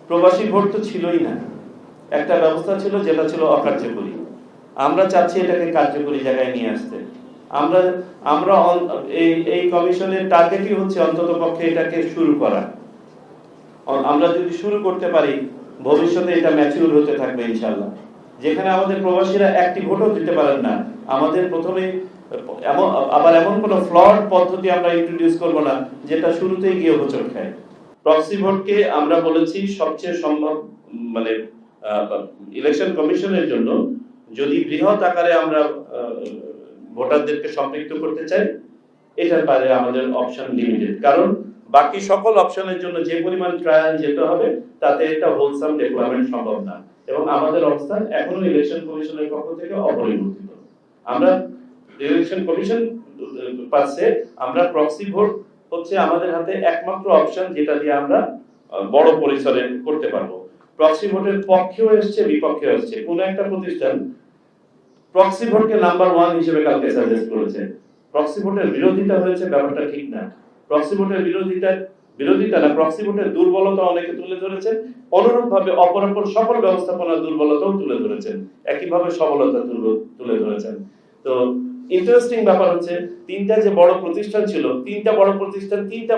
প্রবাসী ভোট তো ছিলই না, একটা ব্যবস্থা ছিল যেটা ছিল অকার্যকরী। আমরা চাচ্ছি এটাকে কার্যকরী জায়গায় নিয়ে আসতে। আমরা আমরা এই কমিশনের টার্গেটই হচ্ছে অন্তত পক্ষে এটাকে শুরু করা। আমরা যদি শুরু করতে পারি ভবিষ্যতে এটা ম্যাচিউর হতে থাকবে ইনশাআল্লাহ। যেখানে আমাদের প্রবাসীরা একটি ভোটও দিতে পারেন না, আমাদের প্রথমে এমন কোনো ফ্লড পদ্ধতি আমরা ইন্ট্রোডিউস করব না যেটা শুরুতেই গিয়ে হোঁচট খায়। প্রক্সি ভোটকে আমরা বলেছি সবচেয়ে সম্ভব, মানে ইলেকশন কমিশনের জন্য যদি বৃহৎ আকারে আমরা ভোটারদেরকে সম্পৃক্ত করতে চাই, এটার বাইরে আমাদের অপশন লিমিটেড। কারণ বাকি সকল অপশনের জন্য যে পরিমাণ ট্রায়াল যেতে হবে তাতে একটা হোলসাম ডেভেলপমেন্ট সম্ভব না, এবং আমাদের অবস্থান এখনো ইলেকশন কমিশনের পক্ষ থেকে অপরিবর্তিত। আমরা ইলেকশন কমিশন পাচ্ছে আমরা প্রক্সি ভোট হচ্ছে আমাদের হাতে একমাত্র অপশন যেটা দিয়ে আমরা বড় পরিসরে করতে পারবো। প্রক্সি ভোটের পক্ষেও এসছে বিপক্ষেও এসছে। কোন একটা প্রতিষ্ঠান প্রক্সি ভোটকে নাম্বার 1 হিসেবে কালকে সাজেস্ট করেছে। প্রক্সি ভোটের বিরোধিতা হয়েছে, ব্যাপারটা ঠিক না। প্রক্সি ভোটের বিরোধিতা না, প্রক্সি ভোটের দুর্বলতা অনেকে তুলে ধরেছেন, অনুরূপভাবে অপরাপর সকল ব্যবস্থাপনার দুর্বলতাও তুলে ধরেছেন, একইভাবে সবলতা তুলে ধরেছেন। তো ইন্টারেস্টিং ব্যাপার হচ্ছে তিনটা যে বড় প্রতিষ্ঠান ছিল, তিনটা বড় প্রতিষ্ঠান তিনটা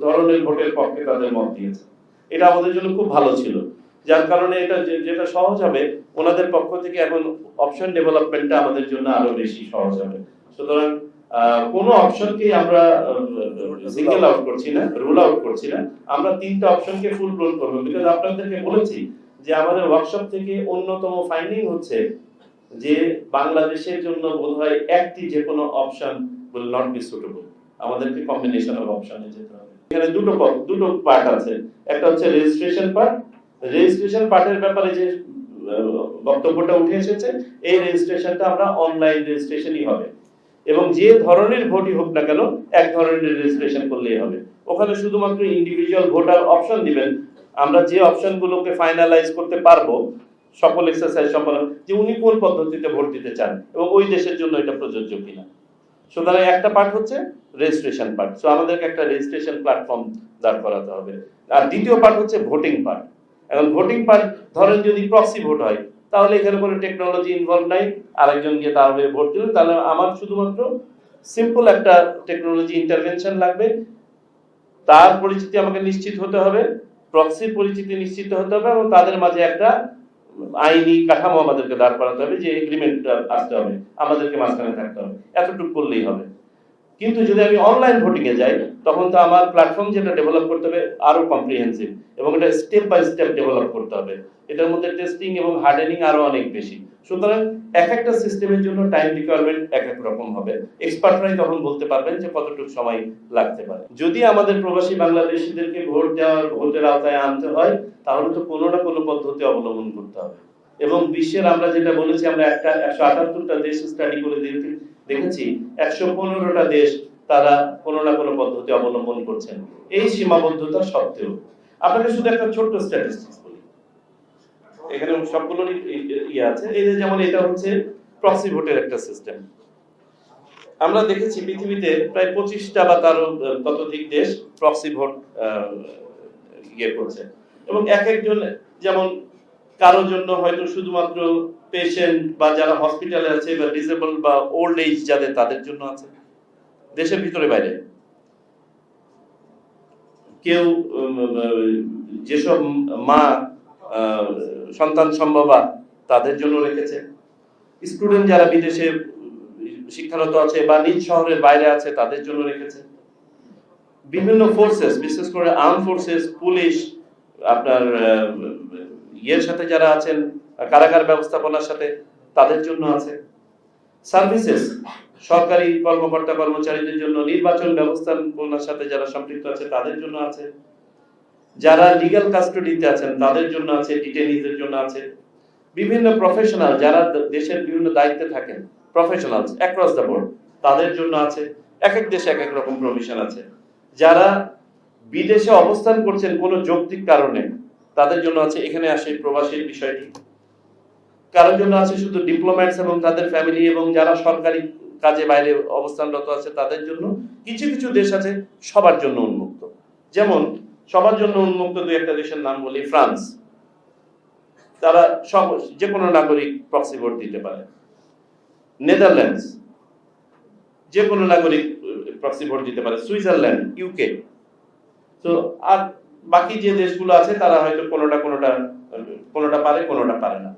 ধরনের ভোটের পক্ষে তাদের মত দিয়েছে। এটা আমাদের জন্য খুব ভালো ছিল, যার কারণে এটা যেটা সহজ হবে ওনাদের পক্ষ থেকে এখন অপশন ডেভেলপমেন্টটা আমাদের জন্য আরো বেশি সহজ হবে। সুতরাং কোন অপশনকে আমরা সিঙ্গেল আউট করছি না, রুল আউট করছি না, আমরা তিনটা অপশনকে ফুল রোল করব। বিকজ আপনাদেরকে বলেছি যে আমাদের ওয়ার্কশপ থেকে অন্যতম ফাইন্ডিং হচ্ছে যে বাংলাদেশের জন্য বোধহয় একটি যে কোনো option will not be suitable, আমাদেরকে কম্বিনেশন অফ অপশনে যেতে হবে। এখানে দুটো পার্ট আছে, একটা হচ্ছে রেজিস্ট্রেশন পার্ট। রেজিস্ট্রেশন পার্টের ব্যাপারে যে বক্তব্যটা উঠে এসেছে, এই রেজিস্ট্রেশনটা আমরা অনলাইন রেজিস্ট্রেশনই হবে, এবং যে ধরনের ভোটই হোক না কেন এক ধরনের রেজিস্ট্রেশন করলেই হবে। ওখানে শুধুমাত্র ইন্ডিভিজুয়াল ভোটার অপশন দিবেন, আমরা যে অপশনগুলোকে ফাইনালাইজ করতে পারবো সকল এক্সারসাইজ সম্পন্ন, যে উনি কোন পদ্ধতিতে ভোট দিতে চান এবং ওই দেশের জন্য এটা প্রযোজ্য কিনা। সুতরাং একটা পার্ট হচ্ছে রেজিস্ট্রেশন পার্ট, সো আমাদেরকে একটা রেজিস্ট্রেশন প্ল্যাটফর্ম দাঁড় করাতে হবে। আর দ্বিতীয় পার্ট হচ্ছে ভোটিং পার্ট। এখন ভোটিং পার্ট ধরেন যদি প্রক্সি ভোট হয়, তাহলে এখানে কোনো টেকনোলজি ইনভলভ নাই, আরেকজন গিয়ে তার হয়ে ভোট দিল, তাহলে আমার শুধুমাত্র সিম্পল একটা টেকনোলজি ইন্টারভেনশন লাগবে, তার পরিচিতি আমাকে নিশ্চিত হতে হবে, প্রক্সির পরিচিতি নিশ্চিত হতে হবে, এবং তাদের মাঝে একটা আইনি কাঠামো আমাদেরকে দাঁড় করাতে হবে, যে এগ্রিমেন্টটা আসতে হবে, আমাদেরকে মাঝখানে থাকতে হবে, এতটুকু করলেই হবে। কিন্তু যদি আমি অনলাইন ভোটিং এ যাই, তখন তো আমার প্ল্যাটফর্ম যেটা ডেভেলপ করতে হবে আরো কম্প্রিহেন্সিভ, এবং এটা স্টেপ বাই স্টেপ ডেভেলপ করতে হবে। এটার মধ্যে টেস্টিং এবং হার্ডেনিং আরো অনেক বেশি। সুতরাং এক একটা সিস্টেমের জন্য টাইম রিকোয়ারমেন্ট এক এক রকম হবে। এক্সপার্টরাই তখন বলতে পারবেন যে কতটুকু সময় লাগতে পারে। যদি আমাদের প্রবাসী বাংলাদেশিদেরকে ভোটের আওতায় আনতে হয়, তাহলে তো কোনো না কোনো পদ্ধতি অবলম্বন করতে হবে। এবং বিশ্বের আমরা যেটা বলেছি, আমরা 178টা দেশ স্টাডি করে দেখেছি 115টা দেশ তারা কোনো না কোনো পদ্ধতি অবলম্বন করছেন। এই সীমাবদ্ধতা সত্ত্বেও আপনাকে শুধু একটা ছোট্ট স্ট্যাটিস্টিক্স বলি, এখানে সবগুলোরই আছে। এই যে যেমন এটা হচ্ছে প্রক্সি ভোটের একটা সিস্টেম। আমরা দেখেছি পৃথিবীতে প্রায় 25টা বা তারও ততোধিক দেশ প্রক্সি ভোট করছে, এবং এক একজন, যেমন কারোর জন্য হয়তো শুধুমাত্র পেশেন্ট বা যারা হসপিটালে আছে বা ডিসেবল বা ওল্ড এজ যাদের, তাদের জন্য আছে দেশের ভিতরে বাইরে। কেউ যেসব মা সন্তান সম্ভবা তাদের জন্য রেখেছে, স্টুডেন্ট যারা বিদেশে শিক্ষারত আছে বা নিজ শহরের বাইরে আছে তাদের জন্য রেখেছে, বিভিন্ন ফোর্সেস, বিশেষ করে আর্ম ফোর্সেস, পুলিশ, আপনার ইয়ের সাথে যারা আছেন কারাগার ব্যবস্থাপনার সাথে তাদের জন্য আছে, সার্ভিসেস সরকারি কর্মকর্তা কর্মচারীদের জন্য, নির্বাচন ব্যবস্থাপনার সাথে যারা সম্পৃক্ত আছে তাদের জন্য আছে, যারা লিগ্যাল কাস্টডিতে আছেন তাদের জন্য আছে, ডিটেইনিদের জন্য আছে, বিভিন্ন প্রফেশনাল যারা দেশের বিভিন্ন দায়িত্বে থাকেন, প্রফেশনালস অ্যাক্রস দ্য বোর্ড, তাদের জন্য আছে। এক এক দেশে এক এক রকম প্রভিশন আছে। যারা বিদেশে অবস্থান করছেন কোনো যৌক্তিক কারণে তাদের জন্য আছে। এখানে আসে প্রবাসীর বিষয়টি। কারোর জন্য আছে শুধু ডিপ্লোম্যাটস এবং তাদের ফ্যামিলি, এবং যারা সরকারি কাজে বাইরে অবস্থানরত আছে তাদের জন্য। কিছু কিছু দেশ আছে সবার জন্য উন্মুক্ত। যেমন সবার জন্য উন্মুক্ত দুই একটা দেশের নাম বলি, ফ্রান্স, তারা সব যে কোনো নাগরিক প্রক্সি ভোট দিতে পারে। নেদারল্যান্ডস, যে কোনো নাগরিক প্রক্সি ভোট দিতে পারে। Switzerland, UK. তো আর বাকি যে দেশগুলো আছে তারা হয়তো কোনোটা পারে কোনোটা পারে না।